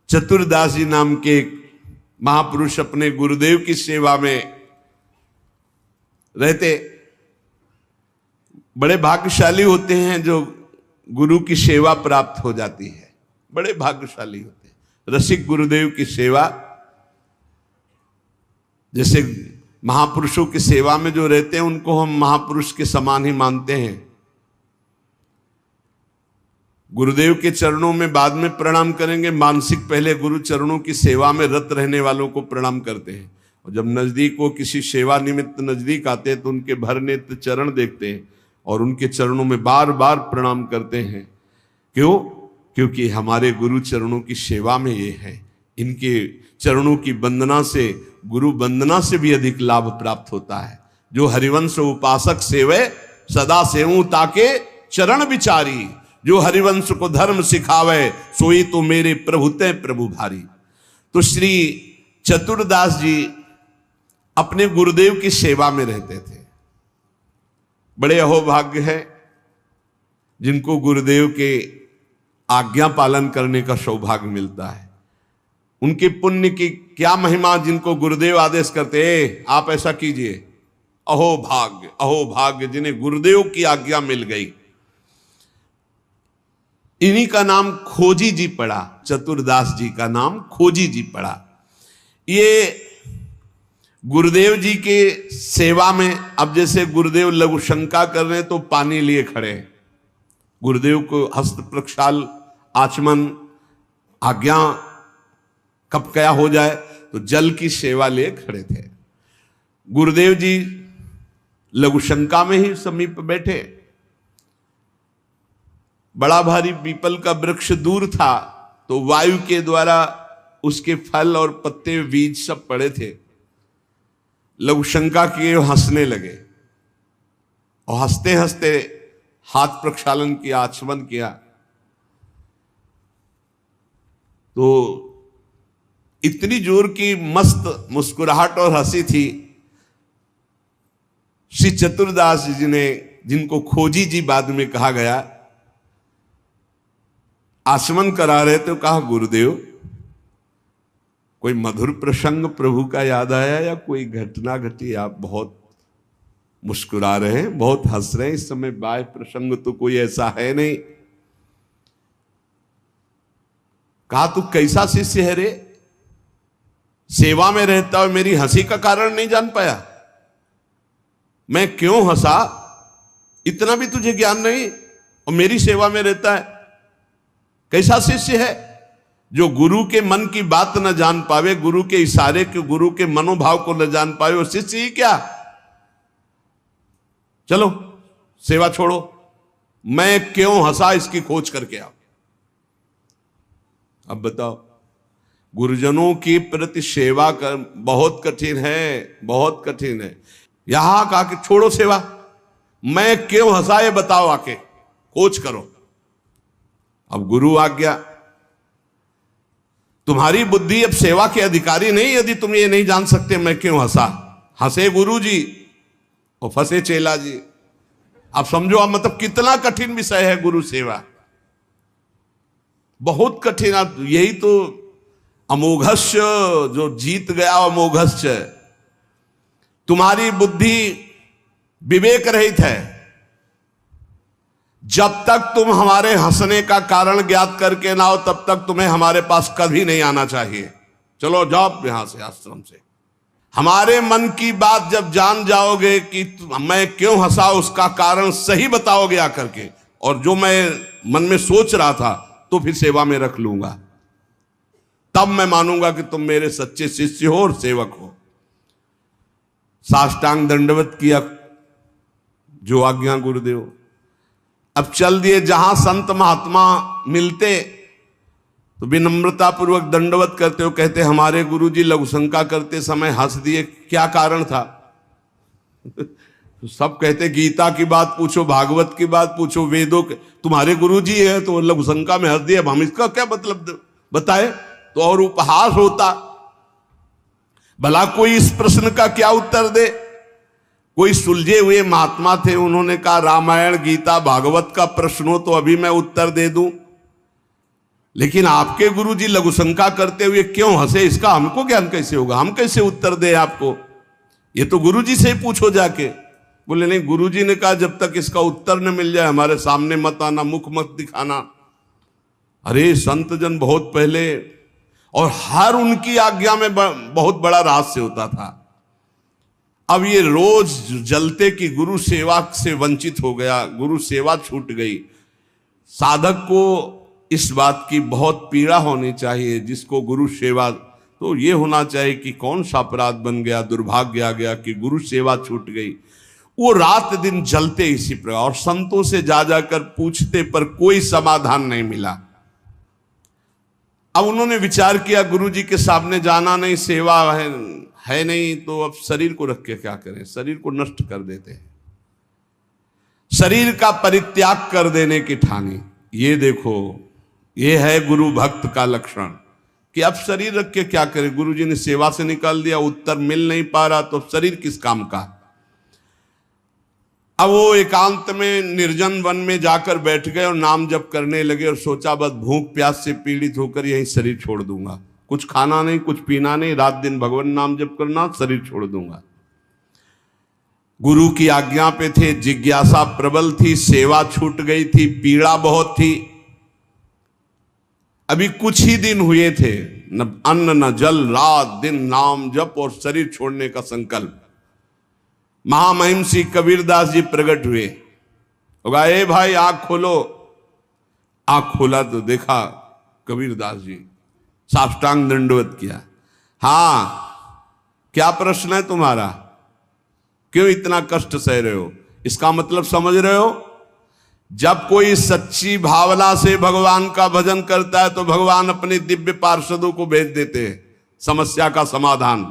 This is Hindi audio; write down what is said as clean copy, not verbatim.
चतुरदास जी नाम के एक महापुरुष अपने गुरुदेव की सेवा में रहते। बड़े भाग्यशाली होते हैं जो गुरु की सेवा प्राप्त हो जाती है, बड़े भाग्यशाली होते हैं। रसिक गुरुदेव की सेवा, जैसे महापुरुषों की सेवा में जो रहते हैं उनको हम महापुरुष के समान ही मानते हैं। गुरुदेव के चरणों में बाद में प्रणाम करेंगे, मानसिक पहले गुरु चरणों की सेवा में रत रहने वालों को प्रणाम करते हैं। और जब नजदीक वो किसी सेवा निमित्त नजदीक आते हैं तो उनके भर नेत्र चरण देखते हैं और उनके चरणों में बार बार प्रणाम करते हैं। क्यों? क्योंकि हमारे गुरु चरणों की सेवा में ये है। इनके चरणों की वंदना से, गुरु वंदना से भी अधिक लाभ प्राप्त होता है। जो हरिवंश उपासक सेवे सदा सेवूं ताके चरण विचारी, जो हरिवंश को धर्म सिखावे सोई तो मेरे प्रभु ते प्रभु भारी। तो श्री चतुरदास जी अपने गुरुदेव की सेवा में रहते थे। बड़े अहोभाग्य है जिनको गुरुदेव के आज्ञा पालन करने का सौभाग्य मिलता है। उनके पुण्य की क्या महिमा, जिनको गुरुदेव आदेश करते आप ऐसा कीजिए। अहोभाग्य, अहोभाग्य जिन्हें गुरुदेव की आज्ञा मिल गई। इन्हीं का नाम खोजी जी पड़ा, चतुरदास जी का नाम खोजी जी पड़ा। ये गुरुदेव जी के सेवा में, अब जैसे गुरुदेव लघु शंका कर रहे हैं तो पानी लिए खड़े हैं, गुरुदेव को हस्त प्रक्षाल आचमन आज्ञा कब क्या हो जाए तो जल की सेवा लिए खड़े थे। गुरुदेव जी लघु शंका में ही समीप बैठे। बड़ा भारी पीपल का वृक्ष दूर था तो वायु के द्वारा उसके फल और पत्ते बीज सब पड़े थे। लघु शंका किए, हंसने लगे और हंसते हंसते हाथ प्रक्षालन किया, आचमन किया। तो इतनी जोर की मस्त मुस्कुराहट और हंसी थी। श्री चतुरदास जी ने, जिनको खोजी जी बाद में कहा गया, आचमन करा रहे तो कहा, गुरुदेव कोई मधुर प्रसंग प्रभु का याद आया या कोई घटना घटी? आप बहुत मुस्कुरा रहे हैं, बहुत हंस रहे हैं इस समय, बाह्य प्रसंग तो कोई ऐसा है नहीं। कहा, तू कैसा शिष्य है रे? सेवा में रहता हो, मेरी हंसी का कारण नहीं जान पाया? मैं क्यों हंसा इतना भी तुझे ज्ञान नहीं, और मेरी सेवा में रहता है? कैसा शिष्य है जो गुरु के मन की बात न जान पावे, गुरु के इशारे के, गुरु के मनोभाव को न जान पावे, वो शिष्य ही क्या? चलो सेवा छोड़ो, मैं क्यों हंसा इसकी खोज करके आओ। अब बताओ, गुरुजनों की प्रति सेवा कर बहुत कठिन है, बहुत कठिन है। यहां कहा कि छोड़ो सेवा, मैं क्यों हंसा ये बताओ, आके खोज करो। अब गुरु आज्ञा, तुम्हारी बुद्धि अब सेवा के अधिकारी नहीं यदि तुम ये नहीं जान सकते मैं क्यों हंसा। हंसे गुरु जी और फंसे चेला जी। आप समझो, आप मतलब कितना कठिन विषय है गुरु सेवा, बहुत कठिन। आप यही तो अमोघस्य, जो जीत गया अमोघस्य। तुम्हारी बुद्धि विवेक रहित है। जब तक तुम हमारे हंसने का कारण ज्ञात करके ना हो तब तक तुम्हें हमारे पास कभी नहीं आना चाहिए। चलो जाओ यहां से, आश्रम से। हमारे मन की बात जब जान जाओगे कि मैं क्यों हंसा, उसका कारण सही बताओगे आकर के, और जो मैं मन में सोच रहा था तो फिर सेवा में रख लूंगा, तब मैं मानूंगा कि तुम मेरे सच्चे शिष्य हो और सेवक हो। साष्टांग दंडवत किया, जो आज्ञा गुरुदेव। अब चल दिए, जहां संत महात्मा मिलते तो विनम्रता पूर्वक दंडवत करते हो, कहते हमारे गुरुजी लघु शंका करते समय हंस दिए, क्या कारण था? तो सब कहते गीता की बात पूछो, भागवत की बात पूछो, वेदों के, तुम्हारे गुरुजी है तो लघु शंका में हंस दिए, अब हम इसका क्या मतलब बताए? तो और उपहास होता। भला कोई इस प्रश्न का क्या उत्तर दे? कोई सुलझे हुए महात्मा थे, उन्होंने कहा रामायण गीता भागवत का प्रश्न हो तो अभी मैं उत्तर दे दूं, लेकिन आपके गुरुजी लघुशंका करते हुए क्यों हंसे, इसका हमको ज्ञान कैसे होगा, हम कैसे उत्तर दे आपको, ये तो गुरुजी से ही पूछो जाके। बोले नहीं, गुरुजी ने कहा जब तक इसका उत्तर न मिल जाए हमारे सामने मत आना, मुख मत दिखाना। अरे संत जन बहुत पहले, और हर उनकी आज्ञा में बहुत बड़ा रहस्य होता था। अब ये रोज जलते कि गुरु सेवा से वंचित हो गया, गुरु सेवा छूट गई। साधक को इस बात की बहुत पीड़ा होनी चाहिए, जिसको गुरु सेवा, तो ये होना चाहिए कि कौन सा अपराध बन गया, दुर्भाग्य आ गया कि गुरु सेवा छूट गई। वो रात दिन जलते इसी प्रकार, और संतों से जा जाकर पूछते पर कोई समाधान नहीं मिला। अब उन्होंने विचार किया गुरुजी के सामने जाना नहीं, सेवा है नहीं, तो अब शरीर को रख के क्या करें, शरीर को नष्ट कर देते हैं। शरीर का परित्याग कर देने की ठानी। ये देखो, ये है गुरु भक्त का लक्षण कि अब शरीर रख के क्या करें, गुरुजी ने सेवा से निकाल दिया, उत्तर मिल नहीं पा रहा, तो शरीर किस काम का। अब वो एकांत में निर्जन वन में जाकर बैठ गए और नाम जप करने लगे, और सोचा बस भूख प्यास से पीड़ित होकर यही शरीर छोड़ दूंगा, कुछ खाना नहीं, कुछ पीना नहीं, रात दिन भगवान नाम जप करना, शरीर छोड़ दूंगा। गुरु की आज्ञा पे थे, जिज्ञासा प्रबल थी, सेवा छूट गई थी, पीड़ा बहुत थी। अभी कुछ ही दिन हुए थे, न अन्न न जल, रात दिन नाम जप और शरीर छोड़ने का संकल्प। महामहिम श्री कबीरदास जी प्रकट हुए, ए भाई आंख खोलो। आंख खोला तो देखा कबीरदास जी, साष्टांग दंडवत किया। हाँ, क्या प्रश्न है तुम्हारा, क्यों इतना कष्ट सह रहे हो। इसका मतलब समझ रहे हो, जब कोई सच्ची भावना से भगवान का भजन करता है तो भगवान अपने दिव्य पार्षदों को भेज देते हैं समस्या का समाधान।